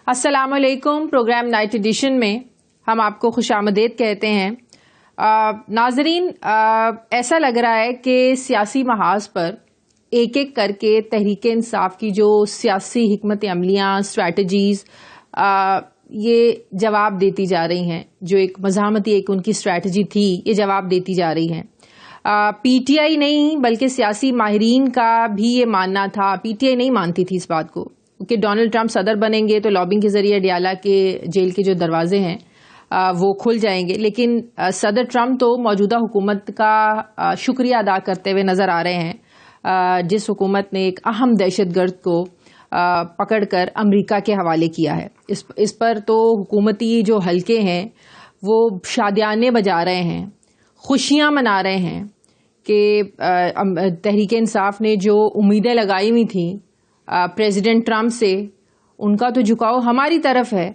السلام علیکم. Programme night edition میں ہم آپ کو خوش آمدید کہتے ہیں. ناظرین، ایسا لگ رہا ہے کہ سیاسی محاذ پر ایک ایک کر کے تحریک انصاف کی جو سیاسی حکمت عملیاں، اسٹریٹجیز یہ جواب دیتی جا رہی ہیں. جو ایک مزاحمتی ایک ان کی اسٹریٹجی تھی، یہ جواب دیتی جا رہی ہیں. پی ٹی آئی نہیں بلکہ سیاسی ماہرین کا بھی یہ ماننا تھا. پی ٹی آئی نہیں مانتی تھی اس بات کو کہ ڈونلڈ ٹرمپ صدر بنیں گے تو لابنگ کے ذریعے ڈیالا کے جیل کے جو دروازے ہیں وہ کھل جائیں گے. لیکن صدر ٹرمپ تو موجودہ حکومت کا شکریہ ادا کرتے ہوئے نظر آ رہے ہیں، جس حکومت نے ایک اہم دہشت گرد کو پکڑ کر امریکہ کے حوالے کیا ہے. اس پر تو حکومتی جو حلقے ہیں وہ شادیانے بجا رہے ہیں، خوشیاں منا رہے ہیں کہ تحریک انصاف نے جو امیدیں لگائی ہوئی تھیں پریزیڈنٹ ٹرمپ سے، ان کا تو جھکاؤ ہماری طرف ہے.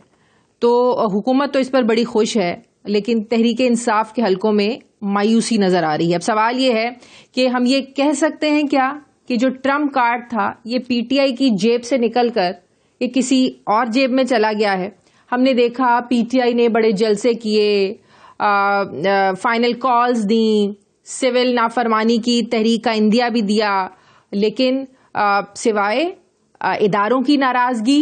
تو حکومت تو اس پر بڑی خوش ہے، لیکن تحریک انصاف کے حلقوں میں مایوسی نظر آ رہی ہے. اب سوال یہ ہے کہ ہم یہ کہہ سکتے ہیں کیا کہ جو ٹرمپ کارڈ تھا یہ پی ٹی آئی کی جیب سے نکل کر یہ کسی اور جیب میں چلا گیا ہے؟ ہم نے دیکھا پی ٹی آئی نے بڑے جلسے کیے، فائنل کالز دیں، سول نافرمانی کی تحریک کا عندیہ بھی دیا، لیکن سوائے اداروں کی ناراضگی،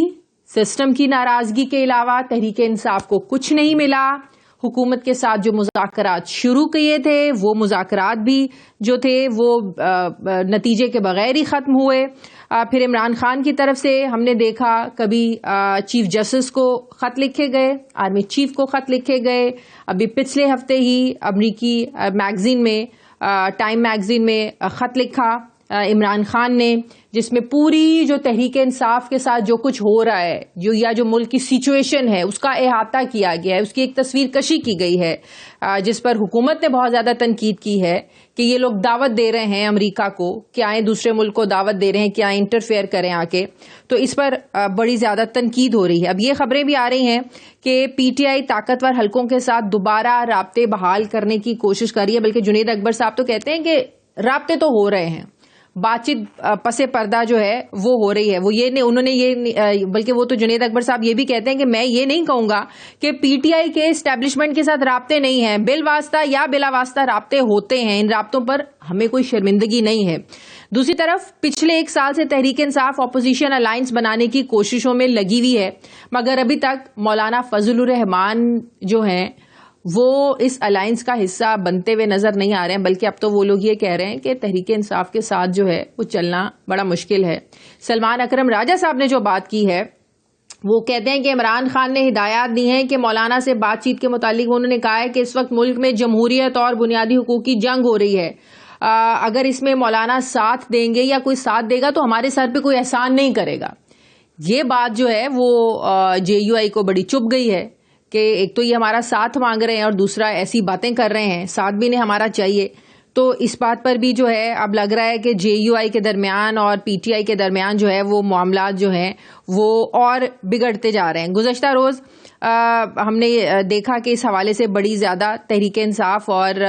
سسٹم کی ناراضگی کے علاوہ تحریک انصاف کو کچھ نہیں ملا. حکومت کے ساتھ جو مذاکرات شروع کیے تھے وہ مذاکرات بھی جو تھے وہ نتیجے کے بغیر ہی ختم ہوئے. پھر عمران خان کی طرف سے ہم نے دیکھا کبھی چیف جسٹس کو خط لکھے گئے، آرمی چیف کو خط لکھے گئے. ابھی پچھلے ہفتے ہی امریکی میگزین میں، ٹائم میگزین میں خط لکھا عمران خان نے، جس میں پوری جو تحریک انصاف کے ساتھ جو کچھ ہو رہا ہے، جو ملک کی سچویشن ہے اس کا احاطہ کیا گیا ہے، اس کی ایک تصویر کشی کی گئی ہے، جس پر حکومت نے بہت زیادہ تنقید کی ہے کہ یہ لوگ دعوت دے رہے ہیں امریکہ کو کہ آئیں، دوسرے ملک کو دعوت دے رہے ہیں کہ آئیں انٹرفیئر کریں آ کے. تو اس پر بڑی زیادہ تنقید ہو رہی ہے. اب یہ خبریں بھی آ رہی ہیں کہ پی ٹی آئی طاقتور حلقوں کے ساتھ دوبارہ رابطے بحال کرنے کی کوشش کر رہی ہے. بلکہ جنید اکبر صاحب تو کہتے ہیں کہ رابطے تو ہو رہے ہیں، بات چیت پس پردہ جو ہے وہ ہو رہی ہے. وہ یہ نہیں، انہوں نے یہ بلکہ وہ تو جنید اکبر صاحب یہ بھی کہتے ہیں کہ میں یہ نہیں کہوں گا کہ پی ٹی آئی کے اسٹیبلشمنٹ کے ساتھ رابطے نہیں ہیں، بالواسطہ یا بلا واسطہ رابطے ہوتے ہیں. ان رابطوں پر ہمیں کوئی شرمندگی نہیں ہے. دوسری طرف پچھلے ایک سال سے تحریک انصاف اپوزیشن الائنس بنانے کی کوششوں میں لگی ہوئی ہے، مگر ابھی تک مولانا فضل الرحمان جو ہیں وہ اس الائنس کا حصہ بنتے ہوئے نظر نہیں آ رہے ہیں. بلکہ اب تو وہ لوگ یہ کہہ رہے ہیں کہ تحریک انصاف کے ساتھ جو ہے وہ چلنا بڑا مشکل ہے. سلمان اکرم راجہ صاحب نے جو بات کی ہے وہ کہتے ہیں کہ عمران خان نے ہدایات دی ہیں کہ مولانا سے بات چیت کے متعلق انہوں نے کہا ہے کہ اس وقت ملک میں جمہوریت اور بنیادی حقوق کی جنگ ہو رہی ہے. اگر اس میں مولانا ساتھ دیں گے یا کوئی ساتھ دے گا تو ہمارے سر پہ کوئی احسان نہیں کرے گا. یہ بات جو ہے وہ جے یو آئی کو بڑی چبھ گئی ہے کہ ایک تو یہ ہمارا ساتھ مانگ رہے ہیں اور دوسرا ایسی باتیں کر رہے ہیں، ساتھ بھی نہیں ہمارا چاہیے. تو اس بات پر بھی جو ہے اب لگ رہا ہے کہ جے یو آئی کے درمیان اور پی ٹی آئی کے درمیان جو ہے وہ معاملات جو ہیں وہ اور بگڑتے جا رہے ہیں. گزشتہ روز ہم نے دیکھا کہ اس حوالے سے بڑی زیادہ تحریک انصاف اور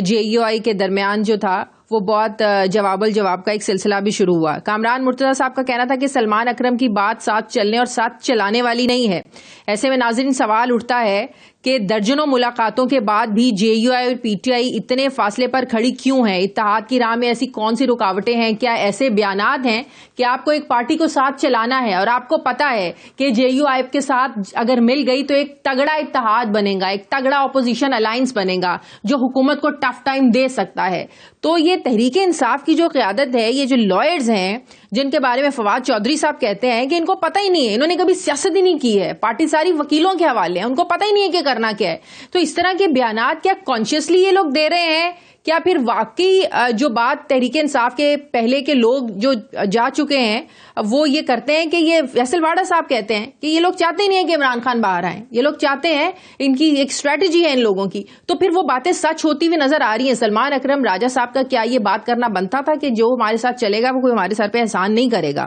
جے یو آئی کے درمیان جو تھا وہ بہت جواب الجواب کا ایک سلسلہ بھی شروع ہوا. کامران مرتضیٰ صاحب کا کہنا تھا کہ سلمان اکرم کی بات ساتھ چلنے اور ساتھ چلانے والی نہیں ہے. ایسے میں ناظرین سوال اٹھتا ہے کہ درجنوں ملاقاتوں کے بعد بھی جے یو آئی اور پی ٹی آئی اتنے فاصلے پر کھڑی کیوں ہیں؟ اتحاد کی راہ میں ایسی کون سی رکاوٹیں ہیں؟ کیا ایسے بیانات ہیں کہ آپ کو ایک پارٹی کو ساتھ چلانا ہے اور آپ کو پتا ہے کہ جے یو آئی کے ساتھ اگر مل گئی تو ایک تگڑا اتحاد بنے گا، ایک تگڑا اپوزیشن الائنس بنے گا جو حکومت کو ٹف ٹائم دے سکتا ہے؟ تو یہ تحریک انصاف کی جو قیادت ہے، یہ جو لائرز ہیں جن کے بارے میں فواد چودھری صاحب کہتے ہیں کہ ان کو پتہ ہی نہیں ہے، انہوں نے کبھی سیاست ہی نہیں کی ہے، پارٹی ساری وکیلوں کے حوالے ہیں، ان کو پتہ ہی نہیں ہے کہ کرنا کیا ہے. تو اس طرح کے بیانات کیا کانشیسلی یہ لوگ دے رہے ہیں؟ کیا پھر واقعی جو بات تحریک انصاف کے پہلے کے لوگ جو جا چکے ہیں وہ یہ کرتے ہیں کہ یہ فیصل واڈا صاحب کہتے ہیں کہ یہ لوگ چاہتے ہی نہیں ہیں کہ عمران خان باہر آئیں، یہ لوگ چاہتے ہیں، ان کی ایک اسٹریٹجی ہے ان لوگوں کی. تو پھر وہ باتیں سچ ہوتی ہوئی نظر آ رہی ہیں. سلمان اکرم راجہ صاحب کا کیا یہ بات کرنا بنتا تھا کہ جو ہمارے ساتھ چلے گا وہ کوئی ہمارے سر پہ احسان نہیں کرے گا؟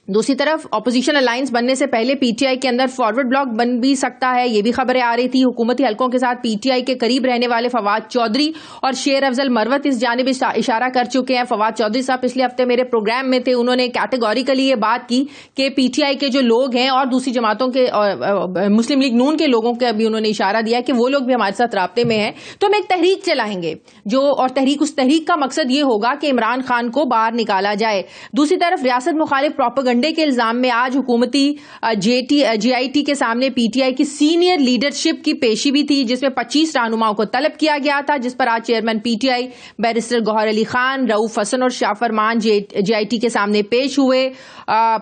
دوسری طرف اپوزیشن الائنس بننے سے پہلے پی ٹی آئی کے اندر فارورڈ بلاک بن بھی سکتا ہے، یہ بھی خبریں آ رہی تھی. حکومتی حلقوں کے ساتھ پی ٹی آئی کے قریب رہنے والے فواد چودھری اور شیر افضل مروت اس جانب اشارہ کر چکے ہیں. فواد چودھری صاحب پچھلے ہفتے میرے پروگرام میں تھے، انہوں نے کیٹیگوریکلی یہ بات کی کہ پی ٹی آئی کے جو لوگ ہیں اور دوسری جماعتوں کے مسلم لیگ نون کے لوگوں کے بھی انہوں نے اشارہ دیا کہ وہ لوگ بھی ہمارے ساتھ رابطے میں ہیں، تو ہم ایک تحریک چلائیں گے اور اس تحریک کا مقصد یہ ہوگا کہ عمران خان کو باہر نکالا جائے. دوسری طرف ریاست مخالف پروپیگنڈے کے الزام میں آج حکومتی جے آئی ٹی کے سامنے پی ٹی آئی کی سینئر لیڈرشپ کی پیشی بھی تھی، جس میں 25 رہنماؤں کو طلب کیا گیا تھا، جس پر آج chairman P T I barrister Gohar Ali Khan, Rauf Hasan اور شاہ فرمان جے آئی ٹی کے سامنے پیش ہوئے.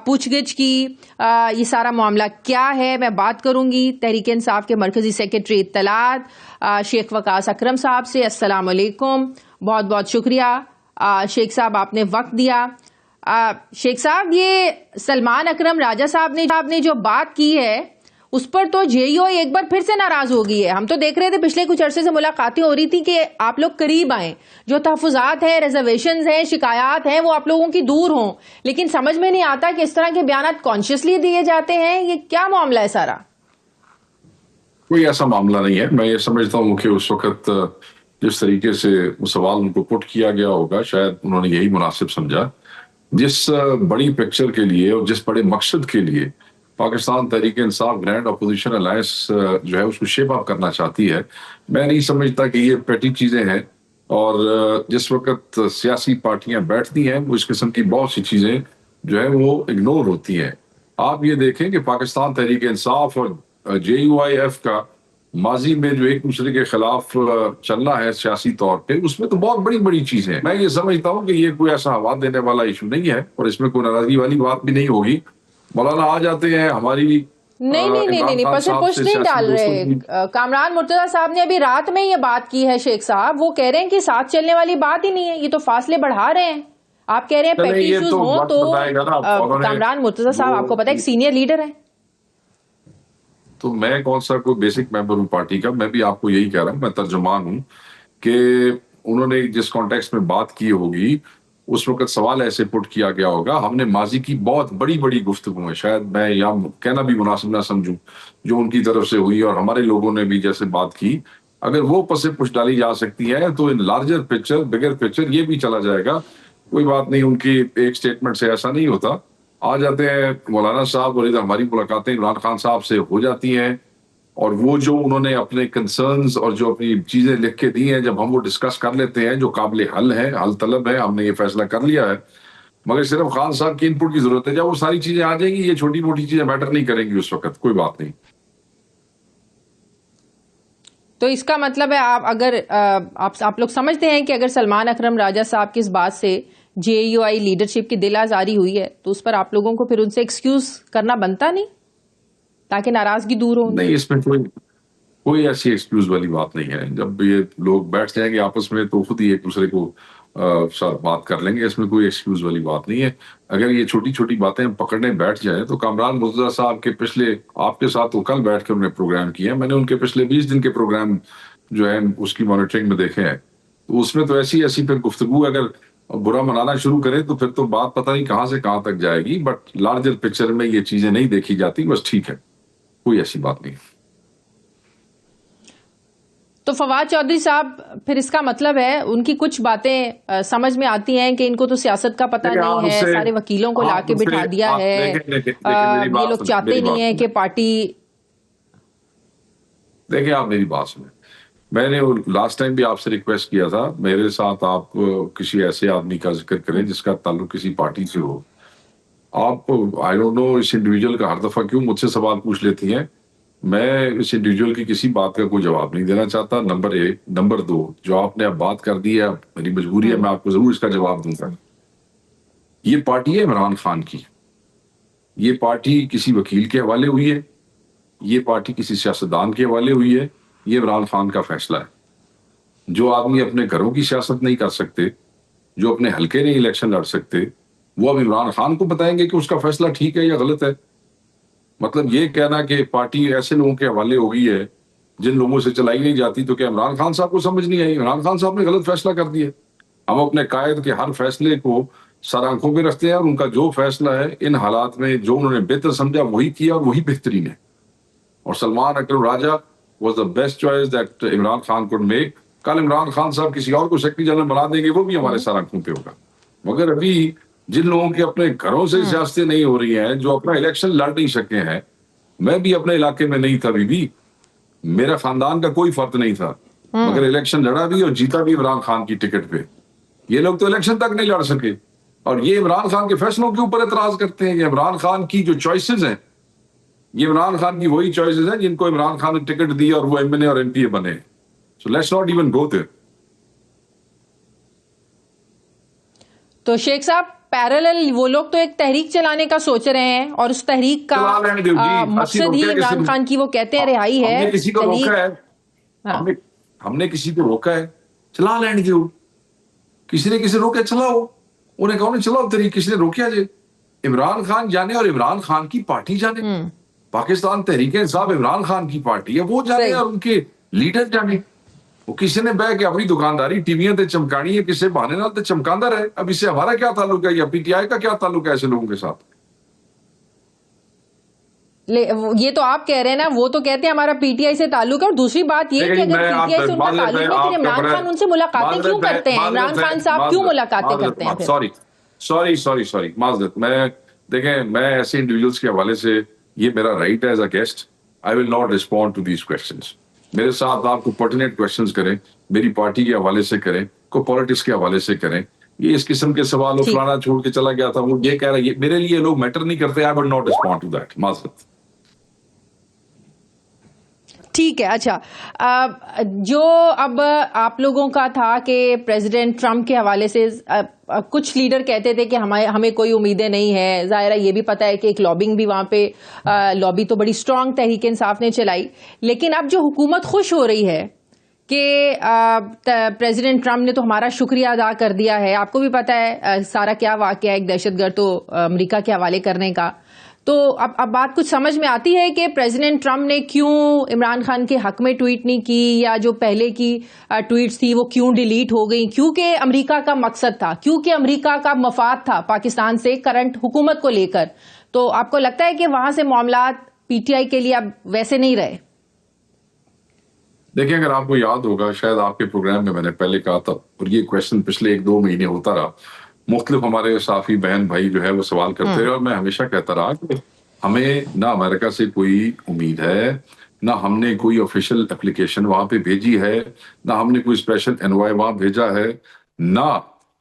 پوچھ گچھ کی یہ سارا معاملہ کیا ہے میں بات کروں گی تحریک انصاف کے مرکزی سیکرٹری اطلاعات شیخ وقاص اکرم صاحب سے. السلام علیکم، بہت بہت شکریہ شیخ صاحب، آپ نے وقت دیا. شیخ صاحب، یہ سلمان اکرم راجہ صاحب نے جو بات کی ہے اس پر تو جے یو ایک بار پھر سے ناراض ہو گئی ہے. ہم تو دیکھ رہے تھے پچھلے کچھ عرصے سے ملاقاتیں ہو رہی تھی کہ آپ لوگ قریب آئیں، جو تحفظات ہیں، ریزرویشنز ہیں، شکایات ہیں، وہ آپ لوگوں کی دور ہوں، لیکن سمجھ میں نہیں آتا کہ اس طرح کے بیانات کانشیسلی دیے جاتے ہیں. یہ کیا معاملہ ہے سارا؟ کوئی ایسا معاملہ نہیں ہے. میں یہ سمجھتا ہوں کہ اس وقت جس طریقے سے وہ سوال ان کو پٹ کیا گیا ہوگا، شاید انہوں نے یہی مناسب سمجھا. جس بڑی پکچر کے لیے اور جس بڑے مقصد کے لیے Pakistan Tehreek Insaf grand opposition alliance جو ہے اس کو شیپ اپ کرنا چاہتی ہے، میں نہیں سمجھتا کہ یہ پیٹی چیزیں ہیں. اور جس وقت سیاسی پارٹیاں بیٹھتی ہیں وہ اس قسم کی بہت سی چیزیں جو ہے وہ اگنور ہوتی ہیں. آپ یہ دیکھیں کہ پاکستان تحریک انصاف اور جے یو آئی ایف کا ماضی میں جو ایک دوسرے کے خلاف چلنا ہے سیاسی طور پہ، اس میں تو بہت بڑی بڑی چیزیں ہیں. میں یہ سمجھتا ہوں کہ یہ کوئی ایسا ہوا دینے والا ایشو نہیں ہے اور اس میں کوئی ناراضگی والی بات بھی نہیں ہوگی. مولانا آ جاتے ہیں ہماری نہیں پس پوش نہیں ڈال رہے. کامران مرتضیٰ صاحب نے ابھی رات میں یہ بات کی ہے شیخ صاحب، وہ کہہ رہے ہیں کہ ساتھ چلنے والی بات ہی نہیں ہے، یہ تو فاصلے بڑھا رہے ہیں. آپ کہہ رہے ہیں پیٹی ایشوز ہوں تو کامران مرتضیٰ صاحب آپ کو پتا ہے ایک سینئر لیڈر ہیں. تو میں کون سا کوئی بیسک ممبر ہوں پارٹی کا، میں بھی آپ کو یہی کہہ رہا ہوں، میں ترجمان ہوں کہ انہوں نے جس کانٹیکسٹ میں بات کی ہوگی اس وقت سوال ایسے پٹ کیا گیا ہوگا. ہم نے ماضی کی بہت بڑی بڑی گفتگو ہے، شاید میں یہاں کہنا بھی مناسب نہ سمجھوں، جو ان کی طرف سے ہوئی اور ہمارے لوگوں نے بھی جیسے بات کی، اگر وہ پس پش ڈالی جا سکتی ہے تو in larger picture bigger picture یہ بھی چلا جائے گا. کوئی بات نہیں، ان کی ایک سٹیٹمنٹ سے ایسا نہیں ہوتا. آ جاتے ہیں مولانا صاحب اور ادھر ہماری ملاقاتیں عمران خان صاحب سے ہو جاتی ہیں، اور وہ جو انہوں نے اپنے کنسرنز اور جو اپنی چیزیں لکھ کے دی ہیں جب ہم وہ ڈسکس کر لیتے ہیں جو قابل حل ہے، حل طلب ہے، ہم نے یہ فیصلہ کر لیا ہے. مگر صرف خان صاحب کی انپٹ کی ضرورت ہے. جب وہ ساری چیزیں آ جائیں گی یہ چھوٹی موٹی چیزیں میٹر نہیں کریں گی اس وقت، کوئی بات نہیں. تو اس کا مطلب ہے آپ لوگ سمجھتے ہیں کہ اگر سلمان اکرم راجہ صاحب کی اس بات سے جے یو آئی لیڈرشپ کی دل آزاری ہوئی ہے تو اس پر آپ لوگوں کو پھر ان سے ایکسکیوز کرنا بنتا نہیں تاکہ ناراضگی دور ہو؟ نہیں، اس میں کوئی ایسی ایکسکیوز والی بات نہیں ہے. جب یہ لوگ بیٹھ جائیں گے آپس میں تو خود ہی ایک دوسرے کو ساتھ بات کر لیں گے. اس میں کوئی ایکسکیوز والی بات نہیں ہے. اگر یہ چھوٹی چھوٹی باتیں پکڑنے بیٹھ جائیں تو کامران مرتضیٰ صاحب کے پچھلے آپ کے ساتھ تو کل بیٹھ کے انہوں نے پروگرام کیا، میں نے ان کے پچھلے 20 دن کے پروگرام جو ہے اس کی مانیٹرنگ میں دیکھے ہیں، تو اس میں تو ایسی پھر گفتگو اگر برا منانا شروع کرے تو پھر تو بات پتہ نہیں کہاں سے کہاں تک جائے گی. بٹ لارجر پکچر میں یہ چیزیں نہیں دیکھی جاتی، بس ٹھیک ہے، کوئی ایسی بات نہیں. تو فواد چودھری صاحب، پھر اس کا مطلب ہے ان کی کچھ باتیں سمجھ میں آتی ہیں کہ ان کو تو سیاست کا پتہ نہیں ہے، سارے وکیلوں کو لا کے بٹھا دیا ہے، یہ لوگ چاہتے نہیں ہیں کہ پارٹی. دیکھیں آپ میری بات سنیں، میں نے لاسٹ ٹائم بھی آپ سے ریکویسٹ کیا تھا میرے ساتھ آپ کسی ایسے آدمی کا ذکر کریں جس کا تعلق کسی پارٹی سے ہو. آپ I don't know us individual کا ہر دفعہ کیوں مجھ سے سوال پوچھ لیتی ہیں. میں اس انڈیویجول کی کسی بات کا کوئی جواب نہیں دینا چاہتا، نمبر 1. نمبر 2، جو آپ نے اب بات کر دی ہے میری مجبوری ہے، میں آپ کو ضرور اس کا جواب دوں گا. یہ پارٹی ہے عمران خان کی، یہ پارٹی کسی وکیل کے حوالے ہوئی ہے، یہ پارٹی کسی سیاستدان کے حوالے ہوئی ہے. یہ عمران خان کا فیصلہ ہے. جو آدمی اپنے گھروں کی سیاست نہیں کر سکتے، جو اپنے حلقے نہیں الیکشن لڑ سکتے، وہ اب عمران خان کو بتائیں گے کہ اس کا فیصلہ ٹھیک ہے یا غلط ہے. مطلب یہ کہنا کہ پارٹی ایسے لوگوں کے حوالے ہو گئی ہے جن لوگوں سے چلائی نہیں جاتی، تو کہ عمران خان صاحب کو سمجھ نہیں آئی؟ عمران خان صاحب نے غلط فیصلہ کر دیا. ہم اپنے قائد کے ہر فیصلے کو سر آنکھوں پہ رکھتے ہیں اور ان کا جو فیصلہ ہے ان حالات میں جو انہوں نے بہتر سمجھا وہی کیا اور وہی بہترین ہے. اور Salman Akram Raja was the best choice that Imran Khan could make. کل عمران خان صاحب کسی اور کو سیکرٹری جنرل بنا دیں گے, وہ بھی ہمارے سر آنکھوں پہ ہوگا. مگر ابھی جن لوگوں کے اپنے گھروں سے سیاستیں نہیں ہو رہی ہیں, جو اپنا الیکشن لڑ نہیں سکے ہیں, میں بھی اپنے علاقے میں نہیں تھا بھی, میرا خاندان کا کوئی فرق نہیں تھا, مگر الیکشن لڑا بھی اور جیتا بھی عمران خان کی ٹکٹ پہ. یہ لوگ تو الیکشن تک نہیں لڑ سکے, اور یہ عمران خان کے فیصلوں کے اوپر اعتراض کرتے ہیں کہ عمران خان کی جو چوائسز ہیں, یہ عمران خان کی وہی چوائسز ہیں جن کو عمران خان نے ٹکٹ دی اور وہ ایم این اے اور ایم پی اے بنے. So let's not even go there. تو شیخ صاحب پیرالل وہ لوگ تو ایک تحریک چلانے کا سوچ رہے ہیں, اور اس تحریک کا مقصد ہی عمران خان کی وہ کہتے ہیں رہائی ہے. ہم نے کسی کو روکا ہے, ہم نے کسی کو روکا ہے, چلا لینڈ دیو. کسی نے کسی روکے چلاؤ, انہیں کہو نہیں چلاؤ تحریک, کسی نے روکیا جائے. عمران خان جانے اور عمران خان کی پارٹی جانے, پاکستان تحریک انصاف عمران خان کی پارٹی ہے, وہ جانے اور ان کے لیڈر جانے. وہ کسی نے بہ کے اپنی دکانداری ٹیویاں تے چمکانی ہے, کسی بہانے نال تے چمکاندہ رہے. اب اس سے ہمارا کیا تعلق ہے, یا پی ٹی آئی کا کیا تعلق ہے ایسے لوگوں کے ساتھ؟ یہ تو آپ کہہ رہے ہیں نا, وہ تو کہتے ہیں ہمارا پی ٹی آئی سے تعلق ہے. اور دوسری بات یہ کہ اگر پی ٹی آئی سے ان کا تعلق ہے, پھر عمران خان ان سے ملاقاتیں کیوں کرتے ہیں؟ عمران خان صاحب کیوں ملاقاتیں کرتے ہیں؟ سوری معذرت. میں دیکھیں, میں ایسے انڈیویجولس کے حوالے سے, یہ میرا right as a guest, I will not respond to these questions. میرے ساتھ آپ کو پرٹیننٹ کوشچنس کریں, میری پارٹی کے حوالے سے کریں, کو پالیٹکس کے حوالے سے کریں. یہ اس قسم کے سوال وہ فلانا چھوڑ کے چلا گیا تھا, وہ یہ کہہ رہا ہے, میرے لیے لوگ میٹر نہیں کرتے. I will not respond to that. معذرت. ٹھیک ہے. اچھا, جو اب آپ لوگوں کا تھا کہ پریزیڈنٹ ٹرمپ کے حوالے سے کچھ لیڈر کہتے تھے کہ ہمیں کوئی امیدیں نہیں ہے. ظاہرہ یہ بھی پتا ہے کہ ایک لابنگ بھی وہاں پہ, لابی تو بڑی اسٹرانگ تحریک انصاف نے چلائی. لیکن اب جو حکومت خوش ہو رہی ہے کہ پریزیڈنٹ ٹرمپ نے تو ہمارا شکریہ ادا کر دیا ہے. آپ کو بھی پتا ہے سارا کیا واقعہ ہے ایک دہشت گرد تو امریکہ کے حوالے کرنے کا. تو اب بات کچھ سمجھ میں آتی ہے کہ پریزیڈنٹ ٹرمپ نے کیوں عمران خان کے حق میں ٹویٹ نہیں کی, یا جو پہلے کی ٹویٹس تھی وہ کیوں ڈیلیٹ ہو گئی. کیونکہ امریکہ کا مقصد تھا, کیونکہ امریکہ کا مفاد تھا پاکستان سے کرنٹ حکومت کو لے کر. تو آپ کو لگتا ہے کہ وہاں سے معاملات پی ٹی آئی کے لیے اب ویسے نہیں رہے؟ دیکھیں, اگر آپ کو یاد ہوگا, شاید آپ کے پروگرام میں میں نے پہلے کہا تھا, اور یہ کوشچن پچھلے 1-2 مہینے ہوتا رہا, مختلف ہمارے صحافی بہن بھائی جو ہے وہ سوال کرتے رہے, اور میں ہمیشہ کہتا رہا کہ ہمیں نہ امریکہ سے کوئی امید ہے, نہ ہم نے کوئی آفیشیل اپلیکیشن وہاں پہ بھیجی ہے, نہ ہم نے کوئی اسپیشل انوائے وہاں بھیجا ہے, نہ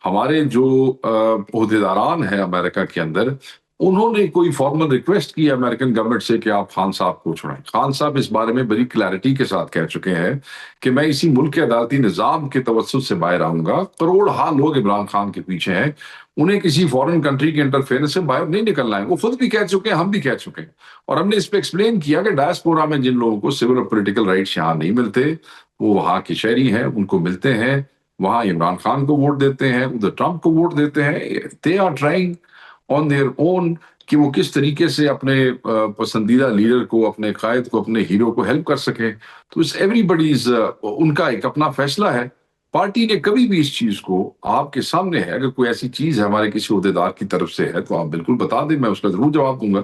ہمارے جو عہدیداران ہیں امریکہ کے اندر انہوں نے کوئی فارمل ریکویسٹ کی امریکن گورنمنٹ سے کہ آپ خان صاحب کو چھوڑیں. خان صاحب اس بارے میں بڑی کلیئرٹی کے ساتھ کہہ چکے ہیں کہ میں اسی ملک کے عدالتی نظام کے توسط سے باہر آؤں گا. کروڑ لوگ عمران خان کے پیچھے ہیں, انہیں کسی فورن کنٹری کے انٹرفیئرنس سے باہر نہیں نکلنا ہے. وہ خود بھی کہہ چکے ہیں, ہم بھی کہہ چکے ہیں, اور ہم نے اس پہ ایکسپلین کیا کہ ڈائسپورا میں جن لوگوں کو سول اور پولیٹیکل رائٹس یہاں نہیں ملتے, وہ وہاں کے شہری ہیں, ان کو ملتے ہیں. وہاں عمران خان کو ووٹ دیتے ہیں, ادھر ٹرمپ کو ووٹ دیتے ہیں. They are trying on their own کہ وہ کس طریقے سے اپنے پسندیدہ لیڈر کو, اپنے قائد کو, اپنے ہیرو کو ہیلپ کر سکیں. تو اس ایوری بڈیز ان کا ایک اپنا فیصلہ ہے. پارٹی نے کبھی بھی اس چیز کو آپ کے سامنے ہے, اگر کوئی ایسی چیز ہے ہمارے کسی عہدیدار کی طرف سے ہے تو آپ بالکل بتا دیں, میں اس کا ضرور جواب دوں گا.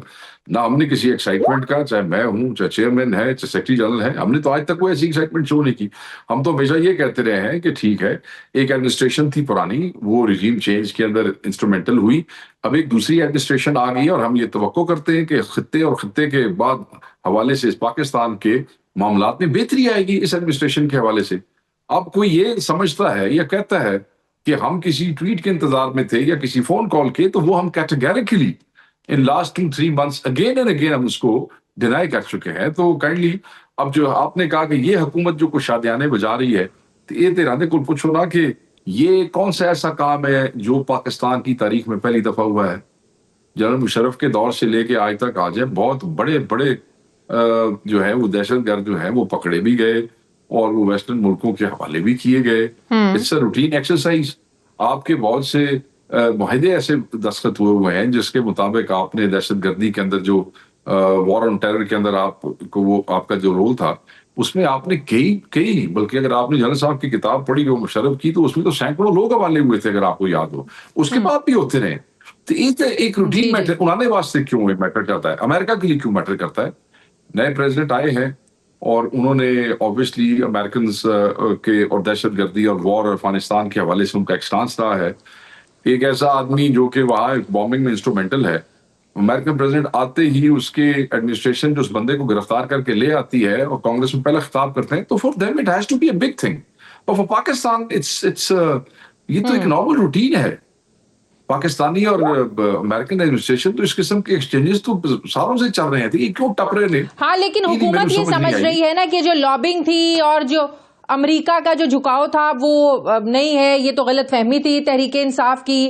نہ ہم نے کسی ایکسائٹمنٹ کا, چاہے میں ہوں, چاہے چیئرمین ہے, چاہے سیکرٹری جنرل ہے, ہم نے تو آج تک کوئی ایسی ایکسائٹمنٹ شو نہیں کی. ہم تو ہمیشہ یہ کہتے رہے ہیں کہ ٹھیک ہے, ایک ایڈمنسٹریشن تھی پرانی, وہ رجیم چینج کے اندر انسٹرومنٹل ہوئی, اب ایک دوسری ایڈمنسٹریشن آ گئی, اور ہم یہ توقع کرتے ہیں کہ خطے اور خطے کے بعد حوالے سے پاکستان کے معاملات میں بہتری آئے گی اس ایڈمنسٹریشن کے حوالے سے. اب کوئی یہ سمجھتا ہے یا کہتا ہے کہ ہم کسی ٹویٹ کے انتظار میں تھے یا کسی فون کال کے, تو وہ ہم categorically in last 2-3 months again and again ہم اس کو ڈینائی کر چکے ہیں. تو کائنڈلی اب جو آپ نے کہا کہ یہ حکومت جو کچھ شادیانے بجا رہی ہے, تو یہ تیرانے کو پوچھو نا کہ یہ کون سا ایسا کام ہے جو پاکستان کی تاریخ میں پہلی دفعہ ہوا ہے. جنرل مشرف کے دور سے لے کے آج تک آج ہے, بہت بڑے بڑے جو ہے وہ دہشت گرد جو ہیں وہ پکڑے بھی گئے, اور وہ ویسٹرن ملکوں کے حوالے بھی کیے گئے. It's a routine exercise. آپ کے بہت سے معاہدے ایسے دستخط ہوئے ہیں جس کے مطابق آپ نے دہشت گردی کے اندر جو وار آن ٹیرر کے اندر آپ کو وہ آپ کا جو رول تھا اس میں آپ نے کئی بلکہ اگر آپ نے جنرل صاحب کی کتاب پڑھی جو مشرف کی تو اس میں تو سینکڑوں لوگ حوالے ہوئے تھے، اگر آپ کو یاد ہو، اس کے بعد بھی ہوتے رہے. تو ایک روٹین میٹر انہوں نے واسطے کیوں میٹر کرتا ہے، امریکہ کے لیے کیوں میٹر کرتا ہے؟ نئے پریزیڈنٹ آئے ہیں اور انہوں نے آبویسلی امریکنز کے اور دہشت گردی اور وار اور افغانستان کے حوالے سے ان کا ایک سٹانس رہا ہے. ایک ایسا آدمی جو کہ وہاں بامبنگ میں انسٹرومنٹل ہے، امریکن پریزیڈنٹ آتے ہی اس کے ایڈمنسٹریشن جو اس بندے کو گرفتار کر کے لے آتی ہے اور کانگریس میں پہلا خطاب کرتے ہیں، تو for them it has to be a big thing. اور فور پاکستان یہ تو ایک نارمل روٹین ہے. پاکستانی اور امریکن ایڈمنسٹریشن تو اس قسم کے ایکسچینجز تو سالوں سے چل رہے ہیں، یہ کیوں ٹپ رہے ہیں؟ ہاں لیکن حکومت یہ سمجھ رہی ہے نا کہ جو لابنگ تھی اور جو امریکہ کا جو جھکاؤ تھا وہ نہیں ہے، یہ تو غلط فہمی تھی تحریک انصاف کی.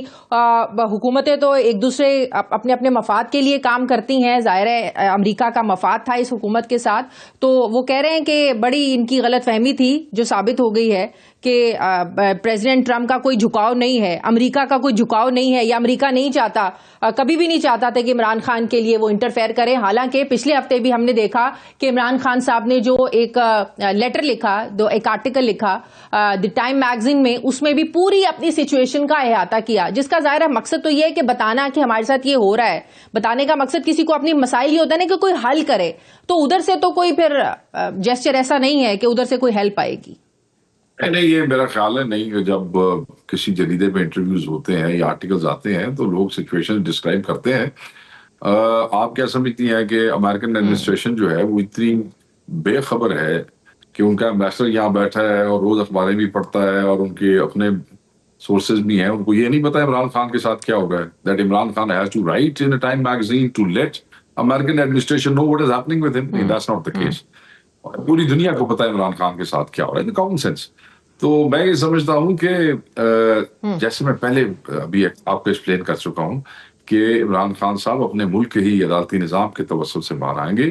حکومتیں تو ایک دوسرے اپنے اپنے مفاد کے لیے کام کرتی ہیں، ظاہر ہے امریکہ کا مفاد تھا اس حکومت کے ساتھ، تو وہ کہہ رہے ہیں کہ بڑی ان کی غلط فہمی تھی جو ثابت ہو گئی ہے کہ پریزیڈنٹ ٹرمپ کا کوئی جھکاؤ نہیں ہے، امریکہ کا کوئی جھکاؤ نہیں ہے، یا امریکہ نہیں چاہتا، کبھی بھی نہیں چاہتا تھا کہ عمران خان کے لیے وہ انٹرفیئر کرے. حالانکہ پچھلے ہفتے بھی ہم نے دیکھا کہ عمران خان صاحب نے جو ایک لیٹر لکھا، ایک آرٹیکل لکھا دی ٹائم میگزین میں، اس میں بھی پوری اپنی سچویشن کا احاطہ کیا، جس کا ظاہر مقصد تو یہ ہے کہ بتانا کہ ہمارے ساتھ یہ ہو رہا ہے. بتانے کا مقصد کسی کو اپنی مسائل یہ ہوتا ہے نا کہ کوئی حل کرے، تو ادھر سے تو کوئی پھر جیسچر ایسا نہیں ہے کہ ادھر سے کوئی ہیلپ آئے گی. نہیں، یہ میرا خیال ہے نہیں کہ جب کسی جریدے میں انٹرویوز ہوتے ہیں یا آرٹیکلز آتے ہیں تو لوگ سچویشن ڈسکرائب کرتے ہیں. آپ کیا سمجھتی ہیں کہ امریکن ایڈمنسٹریشن جو ہے وہ اتنی بے خبر ہے کہ ان کا ایمبیسڈر یہاں بیٹھا ہے اور روز اخباریں بھی پڑھتا ہے اور ان کے اپنے سورسز بھی ہیں، ان کو یہ نہیں پتا عمران خان کے ساتھ کیا ہو رہا ہے؟ That Imran Khan has to write in Time magazine to let American administration know what is happening with him. That's not the case. پوری دنیا کو پتا ہے عمران خان کے ساتھ کیا ہو رہا ہے، کامن سینس. تو میں یہ سمجھتا ہوں کہ جیسے میں پہلے ابھی آپ کو ایکسپلین کر چکا ہوں کہ عمران خان صاحب اپنے ملک کے ہی عدالتی نظام کے توسط سے باہر آئیں گے.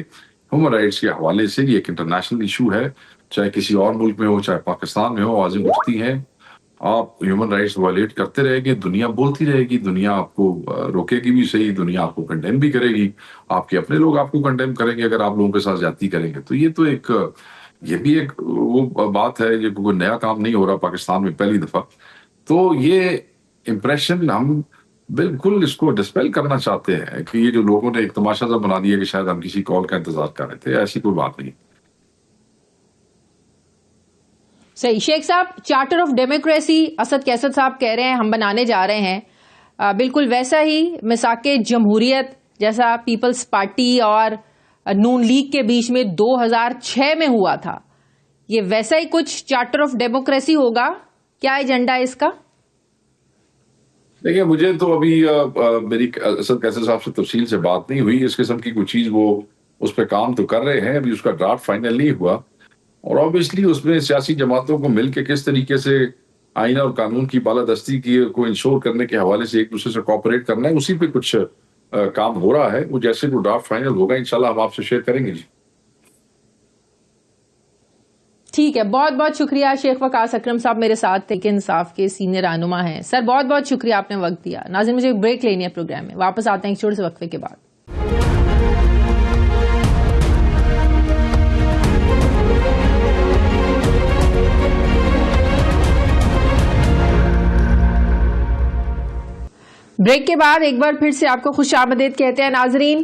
ہیومن رائٹس کے حوالے سے یہ ایک انٹرنیشنل ایشو ہے، چاہے کسی اور ملک میں ہو، چاہے پاکستان میں ہو. عظیم مفتی ہیں، آپ ہیومن رائٹس وائلیٹ کرتے رہے گے، دنیا بولتی رہے گی، دنیا آپ کو روکے گی بھی صحیح، دنیا آپ کو کنڈیم بھی کرے گی، آپ کے اپنے لوگ آپ کو کنڈیم کریں گے اگر آپ لوگوں کے ساتھ زیادتی کریں گے. تو یہ بھی ایک وہ بات ہے، یہ کوئی نیا کام نہیں ہو رہا پاکستان میں پہلی دفعہ. تو یہ امپریشن ہم بالکل اس کو ڈسپیل کرنا چاہتے ہیں کہ یہ جو لوگوں نے ایک تماشا سا بنا دیا کہ شاید ہم کسی کال کا انتظار کر رہے تھے، ایسی کوئی بات نہیں. صحیح. شیخ صاحب، چارٹر آف ڈیموکریسی اسد کیسد صاحب کہہ رہے ہیں ہم بنانے جا رہے ہیں، بالکل ویسا ہی میثاق جمہوریت جیسا پیپلز پارٹی اور نون لیگ کے بیچ میں 2006 میں ہوا تھا، یہ ویسا ہی کچھ چارٹر آف ڈیموکریسی ہوگا. کیا ایجنڈا ہے اس کا؟ دیکھیے، مجھے تو ابھی میری اسد کیسد صاحب سے تفصیل سے بات نہیں ہوئی. اس قسم کی کوئی چیز وہ اس پہ کام تو کر رہے ہیں، ابھی اس کا ڈرافٹ فائنل نہیں ہوا. اور آبویسلی اس میں سیاسی جماعتوں کو مل کے کس طریقے سے آئین اور قانون کی بالادستی کی کو انشور کرنے کے حوالے سے ایک دوسرے سے کوآپریٹ کرنا ہے، اسی پہ کچھ کام ہو رہا ہے. وہ جیسے وہ ڈرافٹ فائنل ہوگا انشاءاللہ ہم آپ سے شیئر کریں گے. جی ٹھیک ہے، بہت بہت شکریہ. شیخ وقاص اکرم صاحب میرے ساتھ تحریک انصاف کے سینئر رہنما ہیں. سر بہت بہت شکریہ، آپ نے وقت دیا. ناظرین، مجھے ایک بریک لینی ہے پروگرام میں، واپس آتے ہیں ایک چھوٹے سے وقفے کے بعد. بریک کے بعد ایک بار پھر سے آپ کو خوش آمدید کہتے ہیں. ناظرین،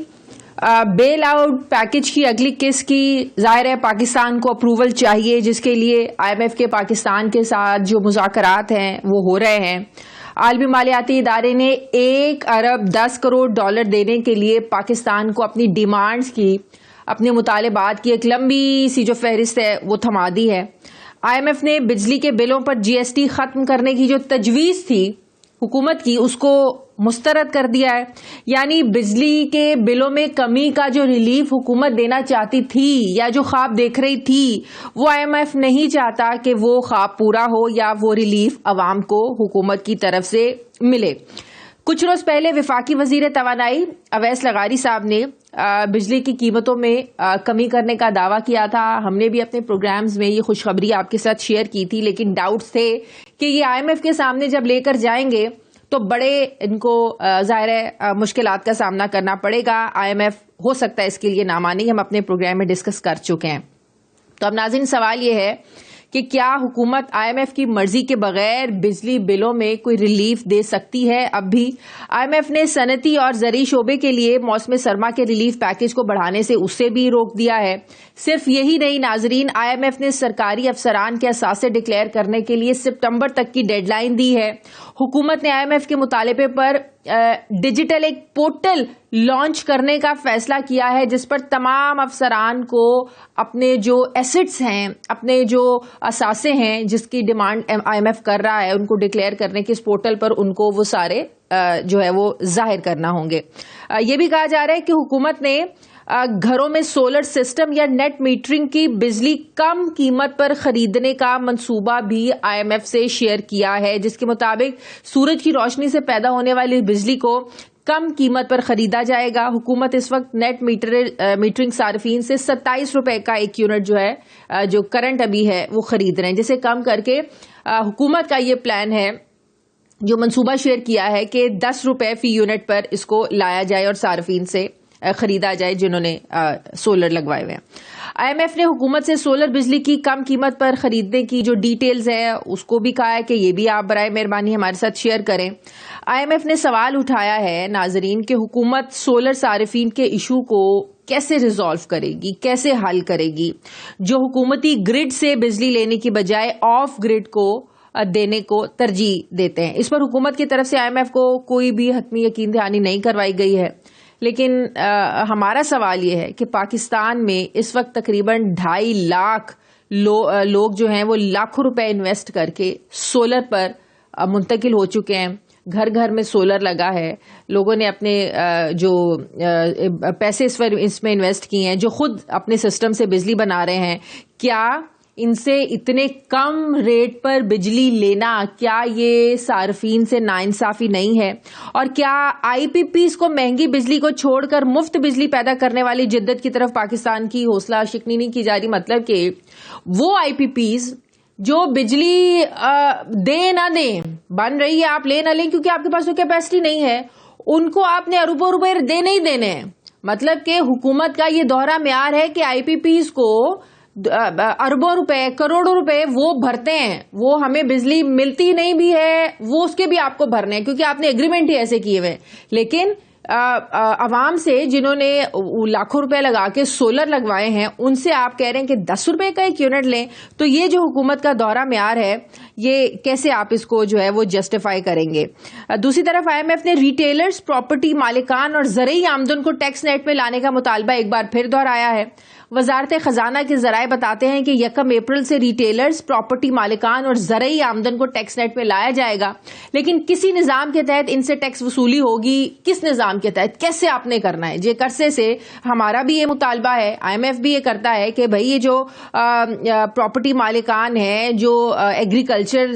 بیل آؤٹ پیکج کی اگلی قسط کی ظاہر ہے پاکستان کو اپروول چاہیے، جس کے لیے آئی ایم ایف کے پاکستان کے ساتھ جو مذاکرات ہیں وہ ہو رہے ہیں. عالمی مالیاتی ادارے نے $1 ارب 10 کروڑ دینے کے لیے پاکستان کو اپنی ڈیمانڈز کی، اپنے مطالبات کی ایک لمبی سی جو فہرست ہے وہ تھما دی ہے. آئی ایم ایف نے بجلی کے بلوں پر GST ختم کرنے کی جو تجویز تھی حکومت کی، اس کو مسترد کر دیا ہے. یعنی بجلی کے بلوں میں کمی کا جو ریلیف حکومت دینا چاہتی تھی یا جو خواب دیکھ رہی تھی، وہ آئی ایم ایف نہیں چاہتا کہ وہ خواب پورا ہو یا وہ ریلیف عوام کو حکومت کی طرف سے ملے. کچھ روز پہلے وفاقی وزیر توانائی اویس لغاری صاحب نے بجلی کی قیمتوں میں کمی کرنے کا دعویٰ کیا تھا. ہم نے بھی اپنے پروگرامز میں یہ خوشخبری آپ کے ساتھ شیئر کی تھی، لیکن ڈاؤٹس تھے کہ یہ آئی ایم ایف کے سامنے جب لے کر جائیں گے تو بڑے ان کو ظاہر ہے مشکلات کا سامنا کرنا پڑے گا. آئی ایم ایف ہو سکتا ہے اس کے لیے نہ مانے، ہم اپنے پروگرام میں ڈسکس کر چکے ہیں. تو اب ناظرین سوال یہ ہے کہ کیا حکومت IMF کی مرضی کے بغیر بجلی بلوں میں کوئی ریلیف دے سکتی ہے؟ اب بھی IMF نے صنعتی اور زرعی شعبے کے لیے موسم سرما کے ریلیف پیکج کو بڑھانے سے اسے بھی روک دیا ہے۔ صرف یہی نہیں ناظرین، IMF نے سرکاری افسران کے اثاثے ڈکلیئر کرنے کے لیے سپتمبر تک کی ڈیڈ لائن دی ہے۔ حکومت نے IMF کے مطالبے پر ڈیجیٹل ایک پورٹل لانچ کرنے کا فیصلہ کیا ہے جس پر تمام افسران کو اپنے جو ایسٹس ہیں، اپنے جو اثاثے ہیں جس کی ڈیمانڈ IMF کر رہا ہے، ان کو ڈکلیئر کرنے کے اس پورٹل پر ان کو وہ سارے جو ہے وہ ظاہر کرنا ہوں گے۔ یہ بھی کہا جا رہا ہے کہ حکومت نے گھروں میں سولر سسٹم یا نیٹ میٹرنگ کی بجلی کم قیمت پر خریدنے کا منصوبہ بھی IMF سے شیئر کیا ہے، جس کے مطابق سورج کی روشنی سے پیدا ہونے والی بجلی کو کم قیمت پر خریدا جائے گا۔ حکومت اس وقت نیٹ میٹرنگ صارفین سے 27 روپے کا ایک یونٹ جو ہے جو کرنٹ ابھی ہے وہ خرید رہے ہیں، جسے کم کر کے حکومت کا یہ پلان ہے جو منصوبہ شیئر کیا ہے کہ 10 روپے فی یونٹ پر اس کو لایا جائے اور صارفین سے خریدا جائے جنہوں نے سولر لگوائے ہوئے ہیں۔ IMF نے حکومت سے سولر بجلی کی کم قیمت پر خریدنے کی جو ڈیٹیلز ہے اس کو بھی کہا ہے کہ یہ بھی آپ برائے مہربانی ہمارے ساتھ شیئر کریں۔ IMF نے سوال اٹھایا ہے ناظرین کہ حکومت سولر صارفین کے ایشو کو کیسے ریزالو کرے گی، کیسے حل کرے گی، جو حکومتی گرڈ سے بجلی لینے کی بجائے آف گرڈ کو دینے کو ترجیح دیتے ہیں۔ اس پر حکومت کی طرف سے IMF کو کوئی بھی حتمی یقین دہانی نہیں کروائی گئی ہے، لیکن ہمارا سوال یہ ہے کہ پاکستان میں اس وقت تقریباً 2.5 لاکھ لوگ جو ہیں وہ لاکھوں روپے انویسٹ کر کے سولر پر منتقل ہو چکے ہیں۔ گھر گھر میں سولر لگا ہے، لوگوں نے اپنے جو پیسے اس میں انویسٹ کیے ہیں، جو خود اپنے سسٹم سے بجلی بنا رہے ہیں۔ کیا ان سے اتنے کم ریٹ پر بجلی لینا، کیا یہ صارفین سے ناانصافی نہیں ہے؟ اور کیا IPPs کو مہنگی بجلی کو چھوڑ کر مفت بجلی پیدا کرنے والی جدت کی طرف پاکستان کی حوصلہ شکنی نہیں کی جا رہی؟ مطلب کہ وہ IPPs جو بجلی دیں نہ دیں، بن رہی ہے آپ لے نہ لیں کیونکہ آپ کے پاس وہ کیپیسٹی نہیں ہے، ان کو آپ نے اربوں روپے دینے ہی دینے ہیں۔ مطلب کہ حکومت کا یہ دوہرا معیار ہے کہ IPPs کو اربوں روپے، کروڑوں روپے وہ بھرتے ہیں، وہ ہمیں بجلی ملتی نہیں بھی ہے، وہ اس کے بھی آپ کو بھرنے ہیں کیونکہ آپ نے ایگریمنٹ ہی ایسے کیے ہوئے۔ لیکن عوام سے جنہوں نے لاکھوں روپے لگا کے سولر لگوائے ہیں ان سے آپ کہہ رہے ہیں کہ 10 روپے کا ایک یونٹ لیں، تو یہ جو حکومت کا دوہرا معیار ہے یہ کیسے آپ اس کو جو ہے وہ جسٹیفائی کریں گے؟ دوسری طرف IMF نے ریٹیلرز، پراپرٹی مالکان اور زرعی آمدن کو ٹیکس نیٹ میں لانے کا مطالبہ ایک بار پھر دہرایا ہے۔ وزارت خزانہ کے ذرائع بتاتے ہیں کہ 1 اپریل سے ریٹیلرز، پراپرٹی مالکان اور زرعی آمدن کو ٹیکس نیٹ میں لایا جائے گا، لیکن کسی نظام کے تحت ان سے ٹیکس وصولی ہوگی۔ کس نظام کے تحت، کیسے آپ نے کرنا ہے؟ جے کرسے سے ہمارا بھی یہ مطالبہ ہے، IMF بھی یہ کرتا ہے کہ بھئی یہ جو پراپرٹی مالکان ہیں، جو ایگریکلچر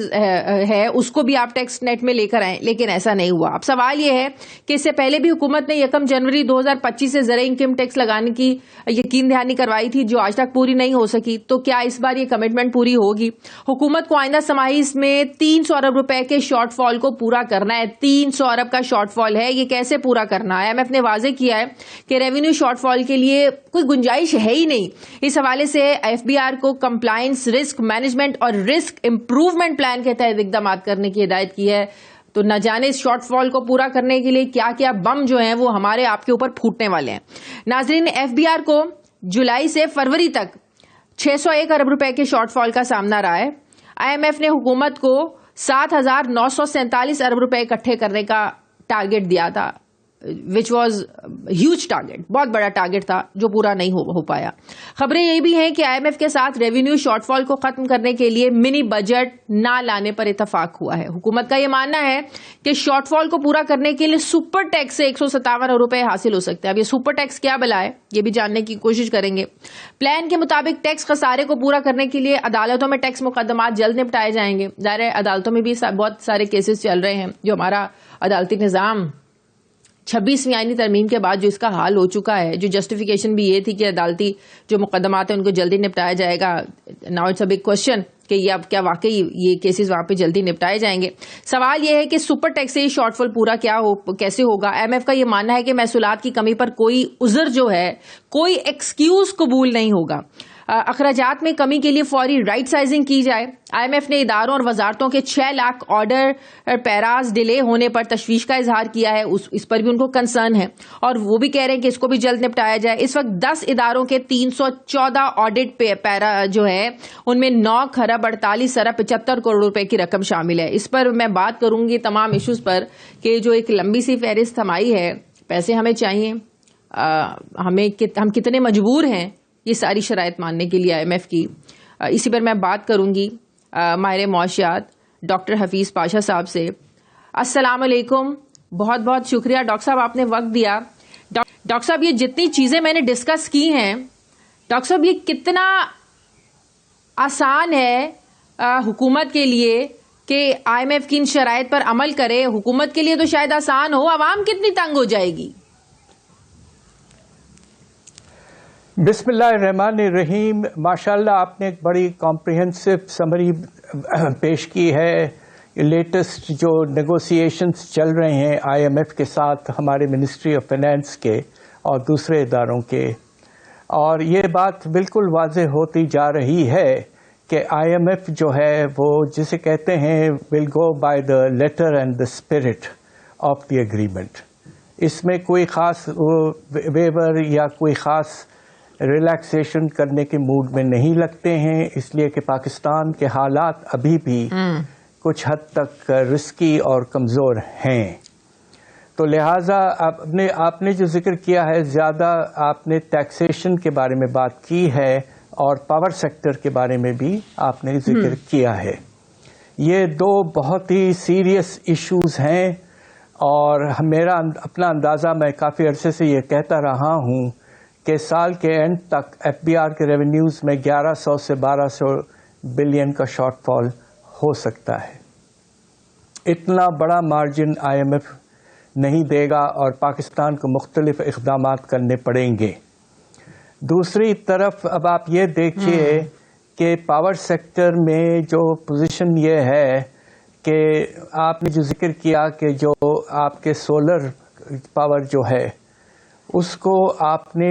ہے، اس کو بھی آپ ٹیکس نیٹ میں لے کر آئیں، لیکن ایسا نہیں ہوا۔ اب سوال یہ ہے کہ اس سے پہلے بھی حکومت نے 1 جنوری 2025 سے زرعی انکم ٹیکس لگانے کی یقین دہانی کروائی تھی جو آج تک پوری نہیں ہو سکی، تو کیا اس بار یہ کمٹمنٹ پوری ہوگی؟ حکومت کو آئندہ سماحیس میں 300 ارب روپے کے شارٹ فال کو پورا کرنا ہے۔ 300 ارب کا شارٹ فال ہے، یہ کیسے پورا کرنا ہے؟ IMF نے واضح کیا ہے کہ ریونیو شارٹ فال کے لیے کوئی گنجائش ہے ہی نہیں۔ اس حوالے سے FBR کو کمپلائنس، رسک مینجمنٹ اور رسک امپروومنٹ پلان کے تحت اقدامات کرنے کی ہدایت کی ہے۔ تو نہ جانے اس شارٹ فال کو پورا کرنے کے لیے کیا کیا بم جو ہیں وہ ہمارے آپ کے اوپر پھوٹنے والے ہیں۔ ناظرین، FBR کو جولائی سے فروری تک 601 ارب روپے کے شارٹ فال کا سامنا رہا ہے۔ IMF نے حکومت کو 7,947 ارب روپے اکٹھے کرنے کا ٹارگٹ دیا تھا، وچ واز ہیوج ٹارگٹ، بہت بڑا ٹارگٹ تھا جو پورا نہیں ہو پایا۔ خبریں یہ بھی ہیں کہ IMF کے ساتھ ریونیو شارٹ فال کو ختم کرنے کے لیے منی بجٹ نہ لانے پر اتفاق ہوا ہے۔ حکومت کا یہ ماننا ہے کہ شارٹ فال کو پورا کرنے کے لیے سپر ٹیکس سے 157 ارب روپے حاصل ہو سکتے ہیں۔ اب یہ سپر ٹیکس کیا بلا ہے یہ بھی جاننے کی کوشش کریں گے۔ پلان کے مطابق ٹیکس خسارے کو پورا کرنے کے لیے عدالتوں میں ٹیکس مقدمات جلد نپٹائے جائیں گے۔ ظاہر ہے عدالتوں میں بھی بہت سارے کیسز چل رہے ہیں، جو ہمارا عدالتی نظام 26ویں آئینی ترمیم کے بعد جو اس کا حال ہو چکا ہے، جو جسٹیفیکیشن بھی یہ تھی کہ عدالتی جو مقدمات ہیں ان کو جلدی نپٹایا جائے گا۔ Now it's a big question کہ یہ اب کیا واقعی یہ کیسز وہاں پہ جلدی نپٹائے جائیں گے۔ سوال یہ ہے کہ سپر ٹیکس سے شارٹ فال پورا کیسے ہوگا؟ IMF کا یہ ماننا ہے کہ محصولات کی کمی پر کوئی عذر جو ہے، کوئی ایکسکیوز قبول نہیں ہوگا۔ اخراجات میں کمی کے لیے فوری رائٹ سائزنگ کی جائے. IMF نے اداروں اور وزارتوں کے 6 لاکھ آرڈر پیراز ڈیلے ہونے پر تشویش کا اظہار کیا ہے, اس پر بھی ان کو کنسرن ہے, اور وہ بھی کہہ رہے ہیں کہ اس کو بھی جلد نپٹایا جائے. اس وقت 10 اداروں کے 314 آڈٹ پیرا جو ہے ان میں 9 خرب 48 ارب 75 کروڑ روپے کی رقم شامل ہے. اس پر میں بات کروں گی تمام ایشوز پر کہ جو ایک لمبی سی فہرست ہماری ہے, پیسے ہمیں چاہیے, ہم کتنے مجبور ہیں یہ ساری شرائط ماننے کے لیے IMF کی. اسی پر میں بات کروں گی ماہر معاشیات ڈاکٹر حفیظ پاشا صاحب سے. السلام علیکم, بہت بہت شکریہ ڈاکٹر صاحب آپ نے وقت دیا. ڈاکٹر صاحب یہ جتنی چیزیں میں نے ڈسکس کی ہیں, ڈاکٹر صاحب یہ کتنا آسان ہے حکومت کے لیے کہ IMF کی ان شرائط پر عمل کرے؟ حکومت کے لیے تو شاید آسان ہو, عوام کتنی تنگ ہو جائے گی؟ بسم اللہ الرحمن الرحیم. ماشاءاللہ آپ نے ایک بڑی کمپریہنسو سمری پیش کی ہے. لیٹسٹ جو نیگوسیشنز چل رہے ہیں IMF کے ساتھ ہمارے منسٹری آف فائنانس کے اور دوسرے اداروں کے, اور یہ بات بالکل واضح ہوتی جا رہی ہے کہ IMF جو ہے وہ جسے کہتے ہیں will go by the letter and the spirit of the agreement. اس میں کوئی خاص ویور یا کوئی خاص ریلیکسیشن کرنے کے موڈ میں نہیں لگتے ہیں, اس لیے کہ پاکستان کے حالات ابھی بھی کچھ حد تک رسکی اور کمزور ہیں. تو لہٰذا آپ نے جو ذکر کیا ہے, زیادہ آپ نے ٹیکسیشن کے بارے میں بات کی ہے اور پاور سیکٹر کے بارے میں بھی آپ نے ذکر کیا ہے. یہ 2 بہت ہی سیریس ایشوز ہیں, اور میرا اپنا اندازہ, میں کافی عرصے سے یہ کہتا رہا ہوں کہ سال کے اینڈ تک FBR کے ریونیوز میں 1100 سے 1200 بلین کا شارٹ فال ہو سکتا ہے. اتنا بڑا مارجن IMF نہیں دے گا اور پاکستان کو مختلف اقدامات کرنے پڑیں گے. دوسری طرف اب آپ یہ دیکھیے کہ پاور سیکٹر میں جو پوزیشن یہ ہے کہ آپ نے جو ذکر کیا کہ جو آپ کے سولر پاور جو ہے اس کو آپ نے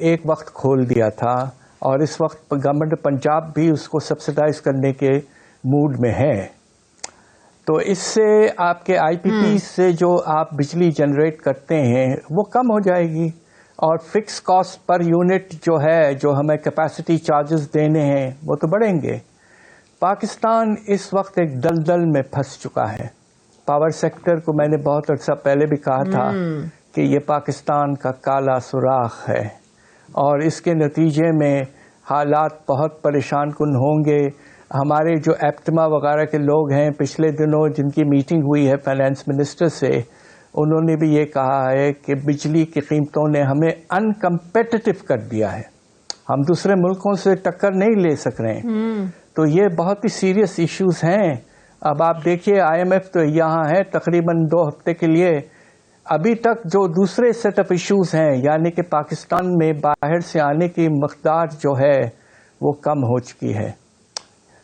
ایک وقت کھول دیا تھا, اور اس وقت گورنمنٹ پنجاب بھی اس کو سبسڈائز کرنے کے موڈ میں ہے. تو اس سے آپ کے IPP سے جو آپ بجلی جنریٹ کرتے ہیں وہ کم ہو جائے گی, اور فکس کاسٹ پر یونٹ جو ہے, جو ہمیں کیپیسٹی چارجز دینے ہیں, وہ تو بڑھیں گے. پاکستان اس وقت ایک دلدل میں پھنس چکا ہے. پاور سیکٹر کو میں نے بہت عرصہ پہلے بھی کہا تھا کہ یہ پاکستان کا کالا سوراخ ہے, اور اس کے نتیجے میں حالات بہت پریشان کن ہوں گے. ہمارے جو ایپٹما وغیرہ کے لوگ ہیں, پچھلے دنوں جن کی میٹنگ ہوئی ہے فائنانس منسٹر سے, انہوں نے بھی یہ کہا ہے کہ بجلی کی قیمتوں نے ہمیں ان کمپیٹیٹو کر دیا ہے, ہم دوسرے ملکوں سے ٹکر نہیں لے سک رہے ہیں. تو یہ بہت ہی سیریس ایشوز ہیں. اب آپ دیکھیے IMF تو یہاں ہے تقریباً 2 ہفتے کے لیے. ابھی تک جو دوسرے سیٹ آف ایشوز ہیں, یعنی کہ پاکستان میں باہر سے آنے کی مقدار جو ہے وہ کم ہو چکی ہے.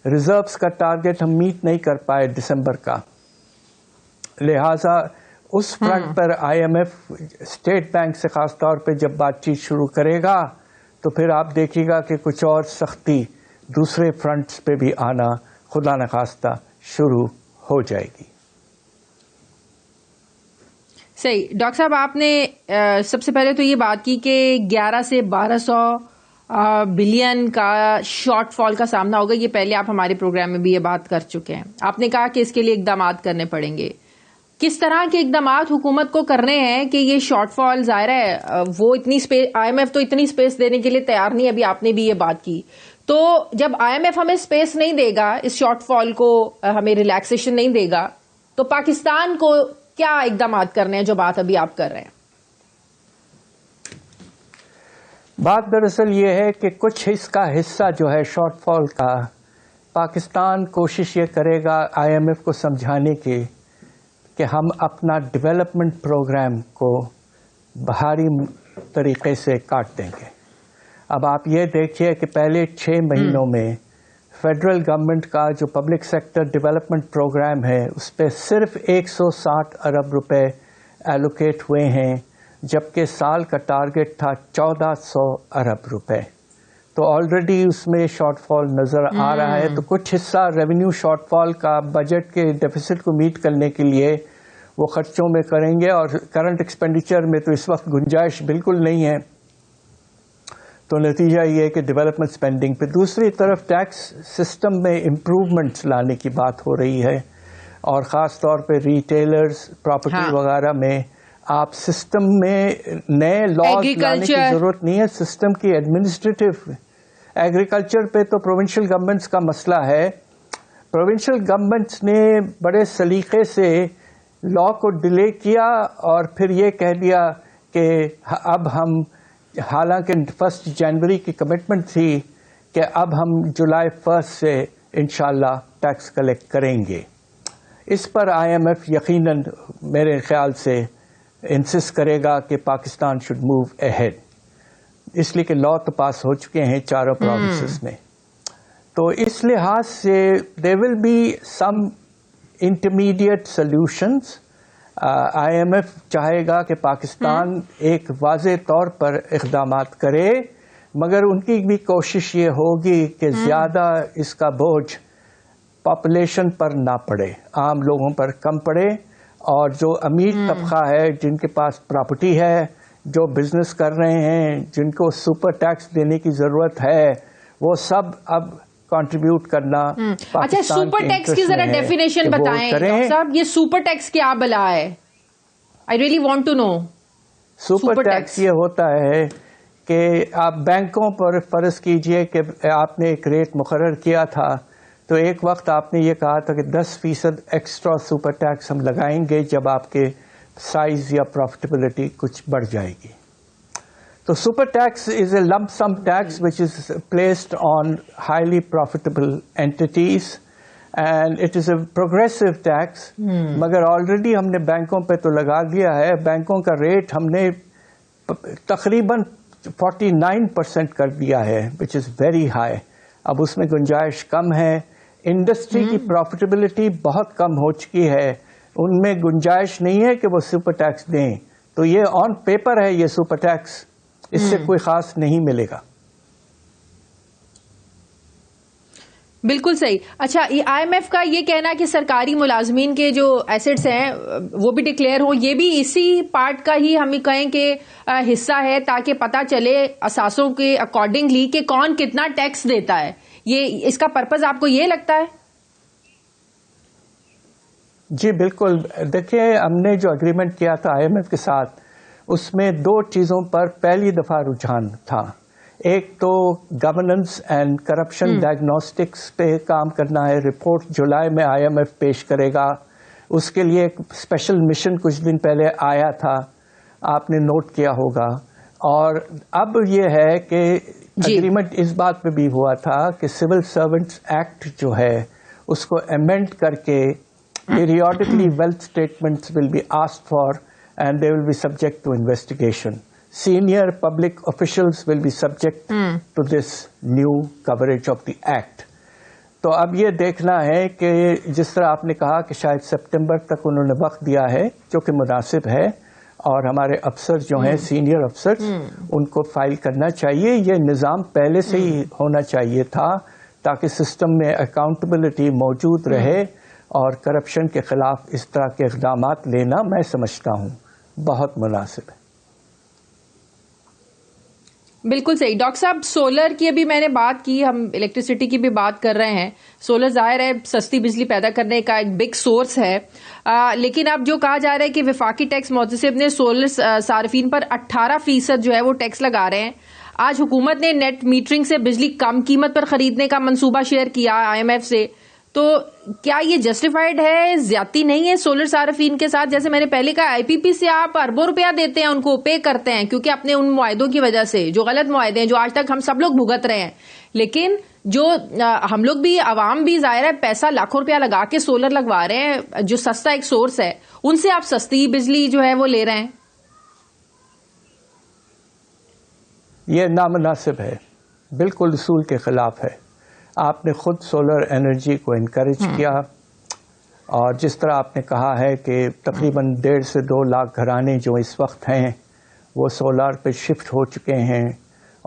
ریزروز کا ٹارگٹ ہم میٹ نہیں کر پائے دسمبر کا, لہذا اس فرنٹ پر IMF اسٹیٹ بینک سے خاص طور پہ جب بات چیت شروع کرے گا تو پھر آپ دیکھیے گا کہ کچھ اور سختی دوسرے فرنٹس پہ بھی آنا خدا نخواستہ شروع ہو جائے گی. صحیح. ڈاکٹر صاحب آپ نے سب سے پہلے تو یہ بات کی کہ 11 سے 1200 بلین کا شارٹ فال کا سامنا ہوگا. یہ پہلے آپ ہمارے پروگرام میں بھی یہ بات کر چکے ہیں. آپ نے کہا کہ اس کے لیے اقدامات کرنے پڑیں گے. کس طرح کے اقدامات حکومت کو کرنے ہیں کہ یہ شارٹ فال ظاہر ہے وہ اتنی IMF تو اتنی اسپیس دینے کے لیے تیار نہیں. ابھی آپ نے بھی یہ بات کی. تو جب IMF ہمیں اسپیس نہیں دے گا, اس شارٹ فال کو ہمیں ریلیکسیشن نہیں دے گا, تو پاکستان کو کیا اقدامات کرنے ہیں جو بات ابھی آپ کر رہے ہیں؟ بات دراصل یہ ہے کہ کچھ اس کا حصہ جو ہے شارٹ فال کا, پاکستان کوشش یہ کرے گا IMF کو سمجھانے کی کہ ہم اپنا ڈیولپمنٹ پروگرام کو بھاری طریقے سے کاٹ دیں گے. اب آپ یہ دیکھیے کہ پہلے 6 مہینوں میں فیڈرل گورنمنٹ کا جو پبلک سیکٹر ڈیولپمنٹ پروگرام ہے اس پہ صرف 160 ارب روپے ایلوکیٹ ہوئے ہیں, جبکہ سال کا ٹارگٹ تھا 1400 ارب روپے. تو آلریڈی اس میں شارٹ فال نظر آ رہا ہے. تو کچھ حصہ ریونیو شارٹ فال کا بجٹ کے ڈیفیسٹ کو میٹ کرنے کے لیے وہ خرچوں میں کریں گے, اور کرنٹ ایکسپینڈیچر میں تو اس وقت گنجائش بالکل نہیں ہے. تو نتیجہ یہ ہے کہ ڈیولپمنٹ اسپینڈنگ پہ. دوسری طرف ٹیکس سسٹم میں امپروومنٹس لانے کی بات ہو رہی ہے, اور خاص طور پہ ریٹیلرز پراپرٹی وغیرہ میں آپ سسٹم میں نئے لاز لانے کی ضرورت نہیں ہے. سسٹم کی ایڈمنسٹریٹو ایگریکلچر پہ تو پروونشل گورنمنٹس کا مسئلہ ہے. پروونشل گورنمنٹس نے بڑے سلیقے سے لا کو ڈیلے کیا اور پھر یہ کہہ دیا کہ اب ہم, حالانکہ 1 جنوری کی کمٹمنٹ تھی کہ اب ہم جولائی 1 سے انشاءاللہ ٹیکس کلیکٹ کریں گے. اس پر IMF یقیناً میرے خیال سے انسسٹ کرے گا کہ پاکستان شوڈ موو اہیڈ, اس لیے کہ لا تو پاس ہو چکے ہیں چاروں پروونسز میں. تو اس لحاظ سے there will be some intermediate solutions. IMF چاہے گا کہ پاکستان ایک واضح طور پر اقدامات کرے, مگر ان کی بھی کوشش یہ ہوگی کہ زیادہ اس کا بوجھ پاپولیشن پر نہ پڑے, عام لوگوں پر کم پڑے, اور جو امیر طبقہ ہے, جن کے پاس پراپرٹی ہے, جو بزنس کر رہے ہیں, جن کو سپر ٹیکس دینے کی ضرورت ہے, وہ سب اب کنٹریبیوٹ کرنا. اچھا, سپر ٹیکس کی ذرا ڈیفینیشن بتائیں ڈاکٹر صاحب, یہ سپر ٹیکس کیا بلا ہے؟ I really want to know. Super tax یہ ہوتا ہے کہ آپ بینکوں پر فرض کیجئے کہ آپ نے ایک ریٹ مقرر کیا تھا, تو ایک وقت آپ نے یہ کہا تھا کہ 10% ایکسٹرا سپر ٹیکس ہم لگائیں گے جب آپ کے سائز یا پروفٹیبلٹی کچھ بڑھ جائے گی. تو super tax is a lump sum tax which is placed on highly profitable entities, and it is a progressive tax. مگر آلریڈی ہم نے بینکوں پہ تو لگا دیا ہے. بینکوں کا ریٹ ہم نے تقریباً 49% کر دیا ہے, وچ از ویری ہائی. اب اس میں گنجائش کم ہے. انڈسٹری کی پروفیٹیبلٹی بہت کم ہو چکی ہے, ان میں گنجائش نہیں ہے کہ وہ سپر ٹیکس دیں. تو یہ آن پیپر ہے یہ سپر ٹیکس, اس سے کوئی خاص نہیں ملے گا. بالکل صحیح. اچھا, IMF کا یہ کہنا کہ سرکاری ملازمین کے جو ایسٹس ہیں وہ بھی ڈکلیئر ہوں, یہ بھی اسی پارٹ کا ہی ہم کہیں کہ حصہ ہے, تاکہ پتہ چلے اثاثوں کے اکارڈنگلی کہ کون کتنا ٹیکس دیتا ہے. یہ اس کا پرپز آپ کو یہ لگتا ہے؟ جی بالکل. دیکھیں, ہم نے جو اگریمنٹ کیا تھا IMF کے ساتھ, اس میں 2 چیزوں پر پہلی دفعہ رجحان تھا. ایک تو گورننس اینڈ کرپشن ڈائگنوسٹکس پہ کام کرنا ہے. رپورٹ جولائی میں IMF پیش کرے گا. اس کے لیے ایک اسپیشل مشن کچھ دن پہلے آیا تھا, آپ نے نوٹ کیا ہوگا. اور اب یہ ہے کہ اگریمنٹ اس بات پہ بھی ہوا تھا کہ سول سرونٹس ایکٹ جو ہے اس کو امینڈ کر کے periodically wealth statements will be asked for and they will be subject to investigation. Senior public officials will be subject to this new coverage of the act. تو اب یہ دیکھنا ہے کہ جس طرح آپ نے کہا کہ شاید سپٹمبر تک انہوں نے وقت دیا ہے, جو کہ مناسب ہے, اور ہمارے افسر جو ہیں سینئر افسر ان کو فائل کرنا چاہیے. یہ نظام پہلے سے ہی ہونا چاہیے تھا تاکہ سسٹم میں اکاؤنٹیبلٹی موجود رہے, اور کرپشن کے خلاف اس طرح کے اقدامات لینا میں سمجھتا ہوں بہت مناسب ہے. بالکل صحیح. ڈاکٹر صاحب, سولر کی ابھی میں نے بات کی, ہم الیکٹریسٹی کی بھی بات کر رہے ہیں. سولر ظاہر ہے سستی بجلی پیدا کرنے کا ایک بگ سورس ہے, لیکن اب جو کہا جا رہا ہے کہ وفاقی ٹیکس محتسب نے سولر صارفین پر 18% جو ہے وہ ٹیکس لگا رہے ہیں. آج حکومت نے نیٹ میٹرنگ سے بجلی کم قیمت پر خریدنے کا منصوبہ شیئر کیا IMF سے. تو کیا یہ جسٹیفائڈ ہے, زیادتی نہیں ہے سولر صارفین کے ساتھ؟ جیسے میں نے پہلے کہا, IPP سے آپ اربوں روپیہ دیتے ہیں, ان کو پے کرتے ہیں کیونکہ اپنے ان معاہدوں کی وجہ سے, جو غلط معاہدے ہیں جو آج تک ہم سب لوگ بھگت رہے ہیں. لیکن جو ہم لوگ بھی, عوام بھی ظاہر ہے پیسہ لاکھوں روپیہ لگا کے سولر لگوا رہے ہیں, جو سستا ایک سورس ہے, ان سے آپ سستی بجلی جو ہے وہ لے رہے ہیں. یہ نامناسب ہے, بالکل اصول کے خلاف ہے. آپ نے خود سولر انرجی کو انکریج کیا, اور جس طرح آپ نے کہا ہے کہ تقریباً 1.5 سے 2 لاکھ گھرانے جو اس وقت ہیں وہ سولار پہ شفٹ ہو چکے ہیں,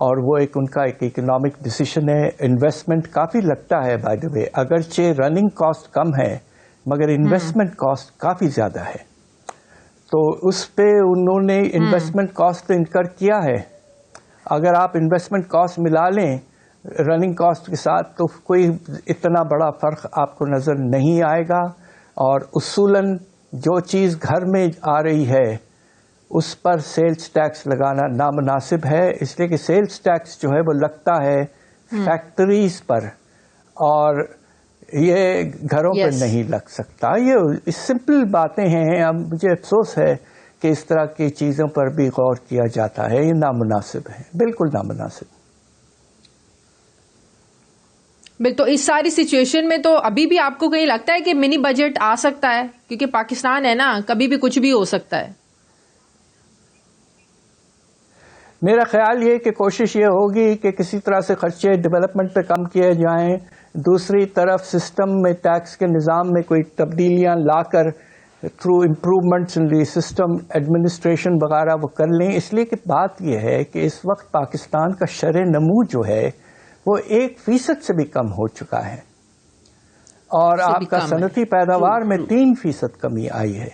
اور وہ ایک ان کا ایک اکنامک ڈیسیشن ہے. انویسٹمنٹ کافی لگتا ہے بائی دا وے, اگرچہ رننگ کاسٹ کم ہے مگر انویسٹمنٹ کاسٹ کافی زیادہ ہے. تو اس پہ انہوں نے انویسٹمنٹ کاسٹ انکر کیا ہے. اگر آپ انویسٹمنٹ کاسٹ ملا لیں رننگ کاسٹ کے ساتھ تو کوئی اتنا بڑا فرق آپ کو نظر نہیں آئے گا. اور اصولاً جو چیز گھر میں آ رہی ہے اس پر سیلز ٹیکس لگانا نامناسب ہے, اس لیے کہ سیلز ٹیکس جو ہے وہ لگتا ہے فیکٹریز پر اور یہ گھروں پہ نہیں لگ سکتا. یہ سمپل باتیں ہیں. اب مجھے افسوس ہے کہ اس طرح کی چیزوں پر بھی غور کیا جاتا ہے. یہ نامناسب ہے, بالکل نامناسب. تو اس ساری سچویشن میں تو ابھی بھی آپ کو کہیں لگتا ہے کہ منی بجٹ آ سکتا ہے, کیونکہ پاکستان ہے نا, کبھی بھی کچھ بھی ہو سکتا ہے. میرا خیال یہ کہ کوشش یہ ہوگی کہ کسی طرح سے خرچے ڈیولپمنٹ پہ کم کیے جائیں. دوسری طرف سسٹم میں ٹیکس کے نظام میں کوئی تبدیلیاں لا کر through improvements in the system administration وغیرہ وہ کر لیں. اس لیے کہ بات یہ ہے کہ اس وقت پاکستان کا شرح نمو جو ہے وہ 1% سے بھی کم ہو چکا ہے اور آپ کا صنعتی پیداوار میں 3% کمی آئی ہے.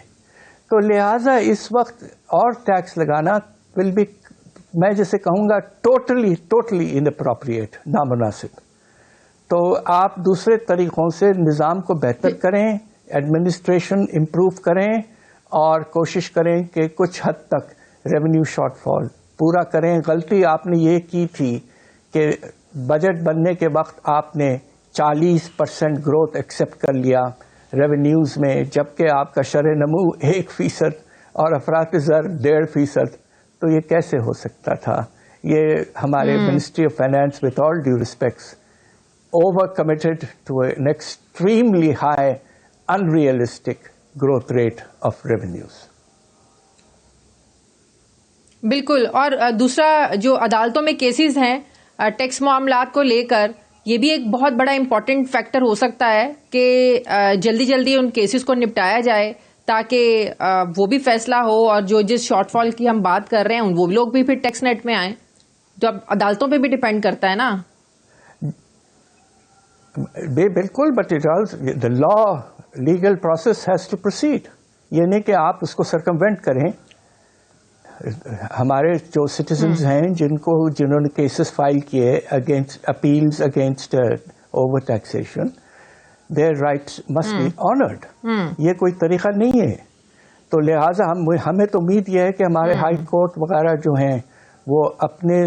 تو لہذا اس وقت اور ٹیکس لگانا ول بی, میں جسے کہوں گا ٹوٹلی اناپروپریٹ, نامناسب. تو آپ دوسرے طریقوں سے نظام کو بہتر کریں, ایڈمنسٹریشن امپروو کریں اور کوشش کریں کہ کچھ حد تک ریونیو شارٹ فال پورا کریں. غلطی آپ نے یہ کی تھی کہ بجٹ بننے کے وقت آپ نے 40% گروتھ ایکسیپٹ کر لیا ریونیوز میں, جبکہ آپ کا شرح نمو 1% اور افراط زر 1.5%. تو یہ کیسے ہو سکتا تھا؟ یہ ہمارے ministry of finance with all due respects over committed to an extremely high unrealistic growth rate of revenues. بالکل. اور دوسرا جو عدالتوں میں کیسز ہیں ٹیکس معاملات کو لے کر, یہ بھی ایک بہت بڑا امپورٹنٹ فیکٹر ہو سکتا ہے کہ جلدی ان کیسز کو نپٹایا جائے تاکہ وہ بھی فیصلہ ہو, اور جو جس شارٹ فال کی ہم بات کر رہے ہیں وہ لوگ بھی پھر ٹیکس نیٹ میں آئیں. جو اب عدالتوں پہ بھی ڈیپینڈ کرتا ہے نا. بالکل, but the law legal process has to proceed. یہ نہیں کہ آپ اس کو سرکموینٹ کریں. ہمارے جو سٹیزنز ہیں جنہوں نے کیسز فائل کیے against appeals against over taxation, their rights must be honoured. یہ کوئی طریقہ نہیں ہے. تو لہٰذا ہمیں تو امید یہ ہے کہ ہمارے ہائی کورٹ وغیرہ جو ہیں وہ اپنے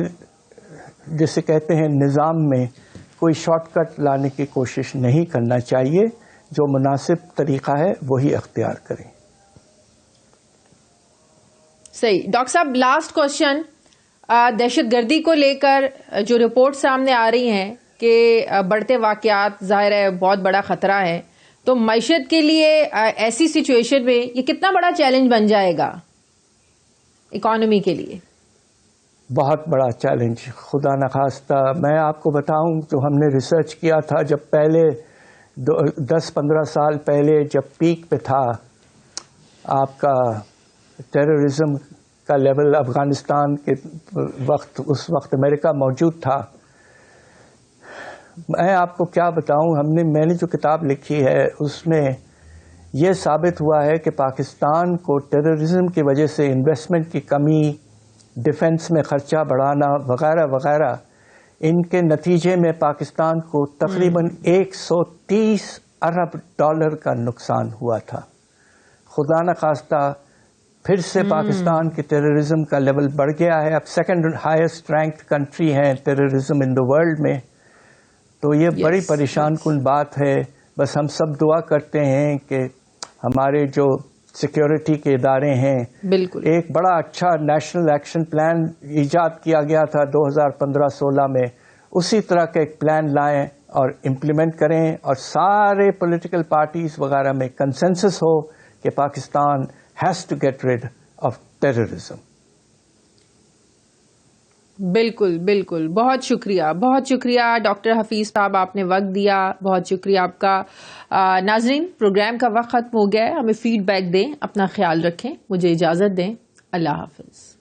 جسے کہتے ہیں نظام میں کوئی شارٹ کٹ لانے کی کوشش نہیں کرنا چاہیے. جو مناسب طریقہ ہے وہی اختیار کریں. صحیح. ڈاکٹر صاحب, لاسٹ کوشچن, دہشت گردی کو لے کر جو رپورٹ سامنے آ رہی ہیں کہ بڑھتے واقعات ظاہر ہے بہت بڑا خطرہ ہے, تو معیشت کے لیے ایسی سچویشن میں یہ کتنا بڑا چیلنج بن جائے گا اکانومی کے لیے؟ بہت بڑا چیلنج. خدا نخواستہ میں آپ کو بتاؤں, جو ہم نے ریسرچ کیا تھا جب پہلے 10-15 سال پہلے جب پیک پہ تھا آپ کا ٹیررزم کا لیول افغانستان کے وقت, اس وقت امریکہ موجود تھا. میں آپ کو کیا بتاؤں, میں نے جو کتاب لکھی ہے اس میں یہ ثابت ہوا ہے کہ پاکستان کو ٹیررزم کی وجہ سے انویسٹمنٹ کی کمی, ڈیفنس میں خرچہ بڑھانا وغیرہ وغیرہ, ان کے نتیجے میں پاکستان کو تقریباً 130 ارب ڈالر کا نقصان ہوا تھا. خدا نخواستہ پھر سے پاکستان کے ٹیررزم کا لیول بڑھ گیا ہے. اب سیکنڈ ہائیسٹ رینکڈ کنٹری ہے ٹیررزم ان دی ورلڈ میں. تو یہ بڑی پریشان کن بات ہے. بس ہم سب دعا کرتے ہیں کہ ہمارے جو سیکیورٹی کے ادارے ہیں, بالکل ایک بڑا اچھا نیشنل ایکشن پلان ایجاد کیا گیا تھا 2015-16 میں, اسی طرح کا ایک پلان لائیں اور امپلیمنٹ کریں, اور سارے پولیٹیکل پارٹیز وغیرہ میں کنسنسس ہو کہ Pakistan has to get rid of terrorism. بالکل بالکل. بہت شکریہ ڈاکٹر حفیظ صاحب, آپ نے وقت دیا, بہت شکریہ آپ کا. ناظرین, پروگرام کا وقت ختم ہو گیا ہے. ہمیں فیڈ بیک دیں, اپنا خیال رکھیں, مجھے اجازت دیں. اللہ حافظ.